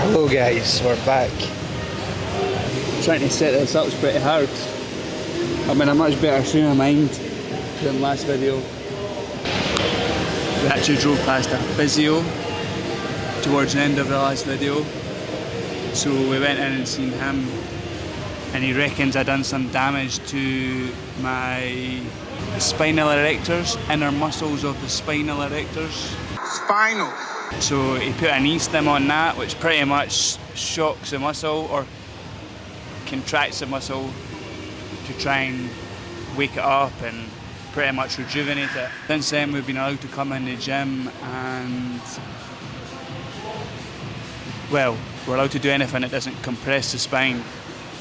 Hello guys, we're back. Trying to set this up is pretty hard. I'm in a much better frame of mind than last video. We actually drove past a physio towards the end of the last video. So we went in and seen him, and he reckons I done some damage to my spinal erectors, inner muscles of the spinal erectors. Spinal! So he put a knee stim on that, which pretty much shocks the muscle or contracts the muscle to try and wake it up and pretty much rejuvenate it. Since then we've been allowed to come in the gym and, well, we're allowed to do anything that doesn't compress the spine.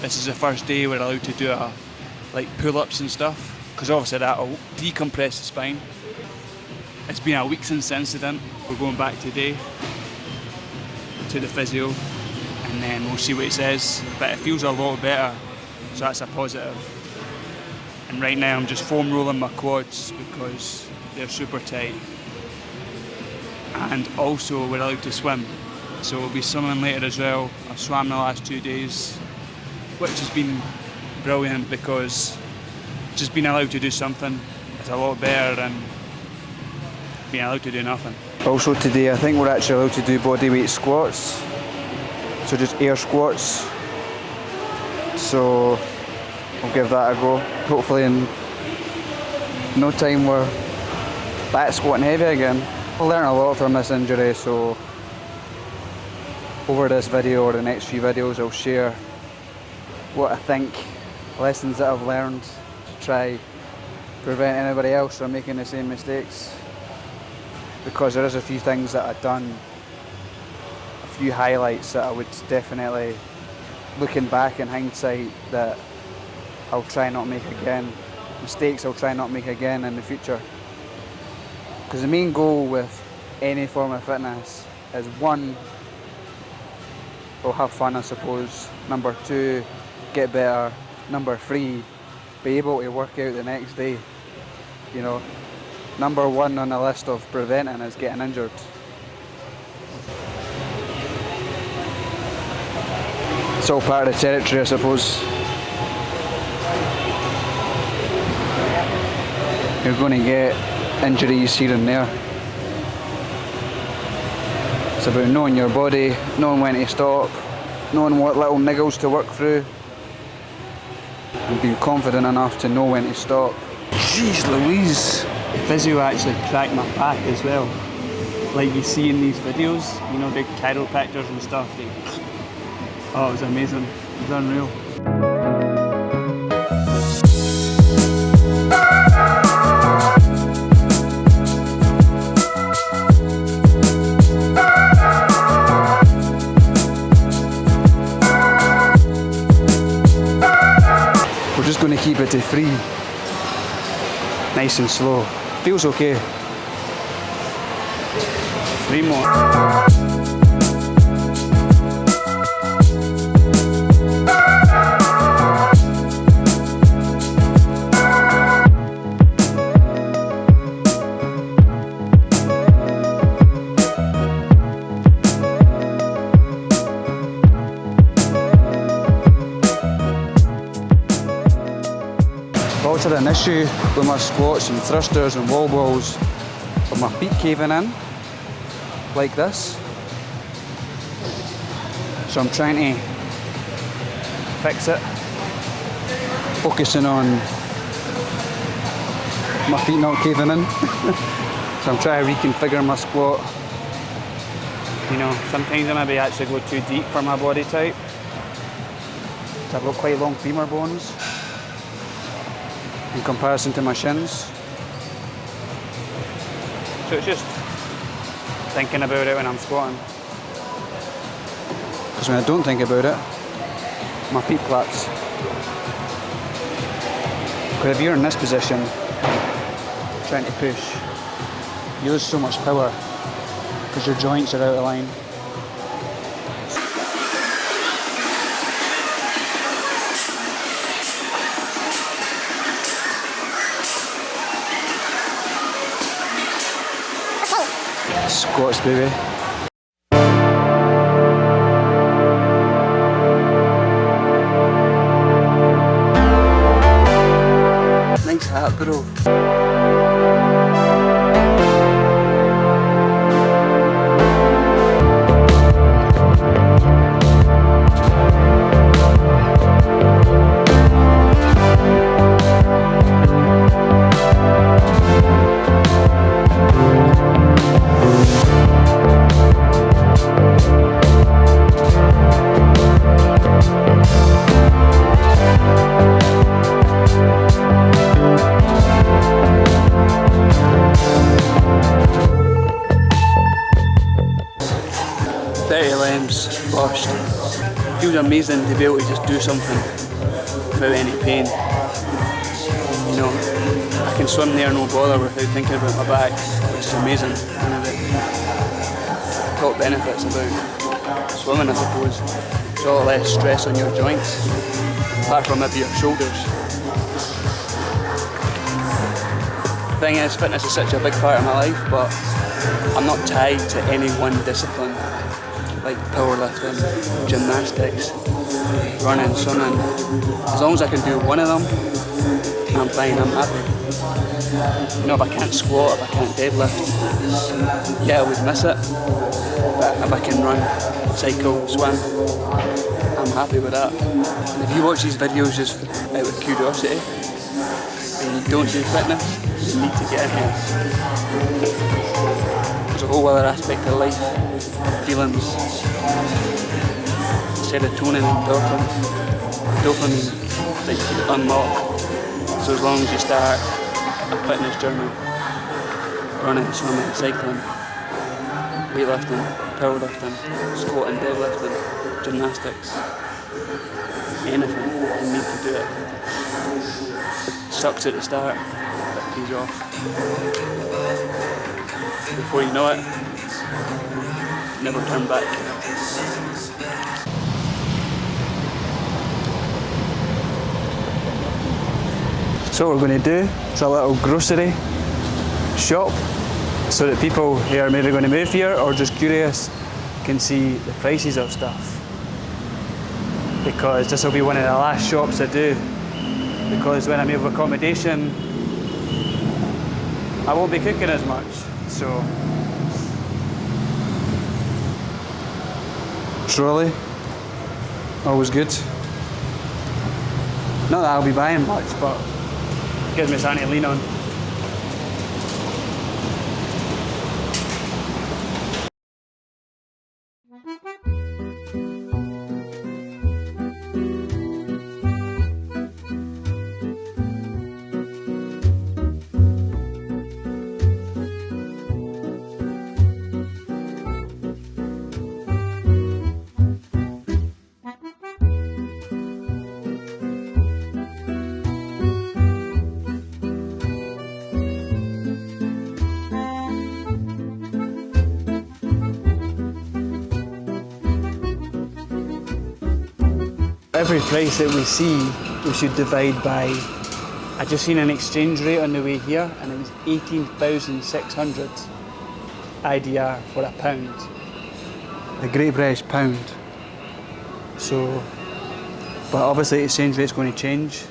This is the first day we're allowed to do like pull-ups and stuff, because obviously that'll decompress the spine. It's been a week since the incident. We're going back today to the physio and then we'll see what he says. But it feels a lot better, so that's a positive. And right now I'm just foam rolling my quads because they're super tight. And also we're allowed to swim, so we'll be swimming later as well. I've swam the last 2 days, which has been brilliant because just being allowed to do something is a lot better than being allowed to do nothing. Also today I think we're actually allowed to do bodyweight squats. So just air squats. So we'll give that a go. Hopefully in no time we're back squatting heavy again. I learned a lot from this injury, so over this video or the next few videos I'll share what I think, lessons that I've learned to try prevent anybody else from making the same mistakes. Because there is a few things that I've done, a few highlights that I would definitely, looking back in hindsight, that I'll try not make again. Mistakes I'll try not make again in the future. Because the main goal with any form of fitness is, one, we'll have fun I suppose. Number two, get better. Number three, be able to work out the next day. You know, number one on the list of preventing is getting injured. It's all part of the territory, I suppose. You're going to get injuries here and there. It's about knowing your body, knowing when to stop, knowing what little niggles to work through, and being confident enough to know when to stop. Jeez Louise! Physio actually cracked my back as well. Like you see in these videos, you know, the chiropractors and stuff. Oh, it was amazing. It was unreal. We're just going to keep it to 3. Nice and slow. Feels okay. 3 more. I've always had an issue with my squats and thrusters and wall balls with my feet caving in, like this. So I'm trying to fix it, focusing on my feet not caving in. So I'm trying to reconfigure my squat. You know, sometimes I maybe actually go too deep for my body type. So I've got quite long femur bones in comparison to my shins. So it's just thinking about it when I'm squatting. Because when I don't think about it, my feet collapse. Because if you're in this position, trying to push, you lose so much power because your joints are out of line. Squats, baby. squashed. It feels amazing to be able to just do something without any pain. You know, I can swim there no bother without thinking about my back, which is amazing. One of the top benefits about swimming, I suppose. There's a lot less stress on your joints, apart from maybe your shoulders. The thing is, fitness is such a big part of my life, but I'm not tied to any one discipline, like powerlifting, gymnastics, running, swimming. As long as I can do one of them, I'm fine, I'm happy. You know, if I can't squat, if I can't deadlift, yeah, I would miss it. But if I can run, cycle, swim, I'm happy with that. And if you watch these videos just out of curiosity, and you don't do fitness, you need to get in here. There's a whole other aspect of life, feelings, serotonin, endorphins, dopamine that you can unlock. So as long as you start a fitness journey, running, swimming, cycling, weightlifting, powerlifting, squatting, deadlifting, gymnastics, anything, you need to do it. It sucks at the start, but it pays off. Before you know it, never turn back. So what we're going to do is a little grocery shop so that people who are maybe going to move here or just curious can see the prices of stuff. Because this will be one of the last shops I do. Because when I'm able accommodation, I won't be cooking as much. So, trolley, always good. Not that I'll be buying much, but gives me something to lean on. Every price that we see, we should divide by. I just seen an exchange rate on the way here, and it was 18,600 IDR for a pound. The Great British pound. So, but obviously the exchange rate's going to change.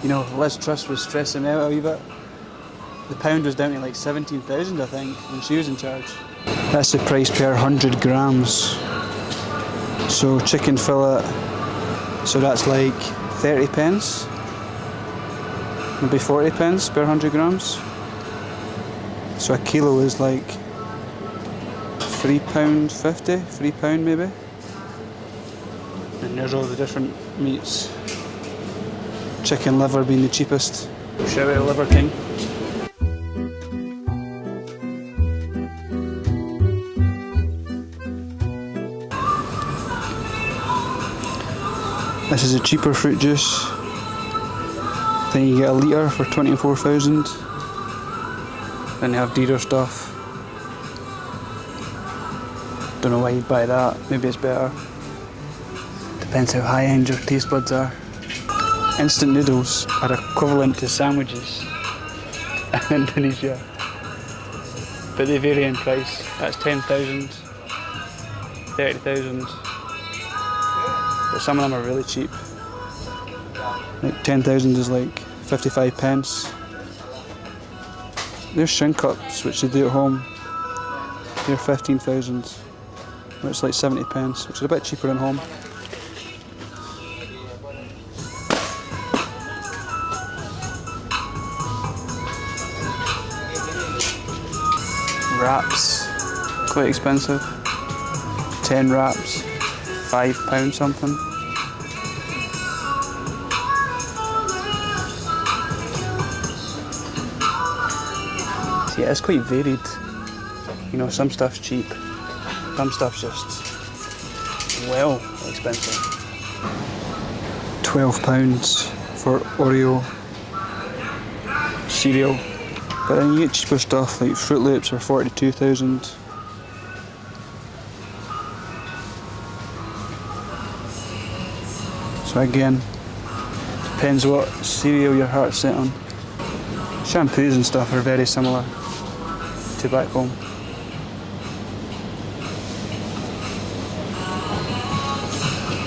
You know, Liz Truss was stressing me out a wee bit. The pound was down to like 17,000, I think, when she was in charge. That's the price per 100 grams. So chicken fillet. So that's like 30 pence, maybe 40 pence per 100 grams. So a kilo is like £3.50, £3 maybe. And there's all the different meats. Chicken liver being the cheapest. Shout out Liver King. This is a cheaper fruit juice. I think you get a litre for 24,000. Then they have dearer stuff. Don't know why you'd buy that. Maybe it's better. Depends how high end your taste buds are. Instant noodles are equivalent to sandwiches in Indonesia, but they vary in price. That's 10,000, 30,000. But some of them are really cheap. Like 10,000 is like 55 pence. There's shrink cups, which they do at home. They're 15,000, which is like 70 pence, which is a bit cheaper at home. Wraps, quite expensive. 10 wraps. £5 something. Yeah, it's quite varied. You know, some stuff's cheap, some stuff's just well expensive. £12 for Oreo cereal. But then you get cheaper stuff like Fruit Loops are 42,000. So again, depends what cereal your heart's set on. Shampoos and stuff are very similar to back home.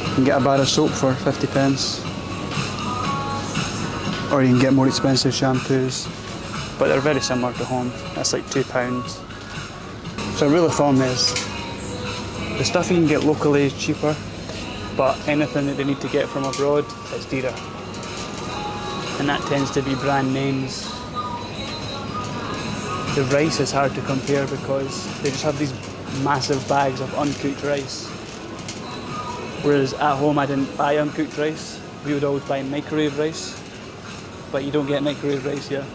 You can get a bar of soap for 50p, or you can get more expensive shampoos, but they're very similar to home. That's like £2. So the rule of thumb is the stuff you can get locally is cheaper, but anything that they need to get from abroad is dearer. And that tends to be brand names. The rice is hard to compare because they just have these massive bags of uncooked rice. Whereas at home I didn't buy uncooked rice. We would always buy microwave rice, but you don't get microwave rice here.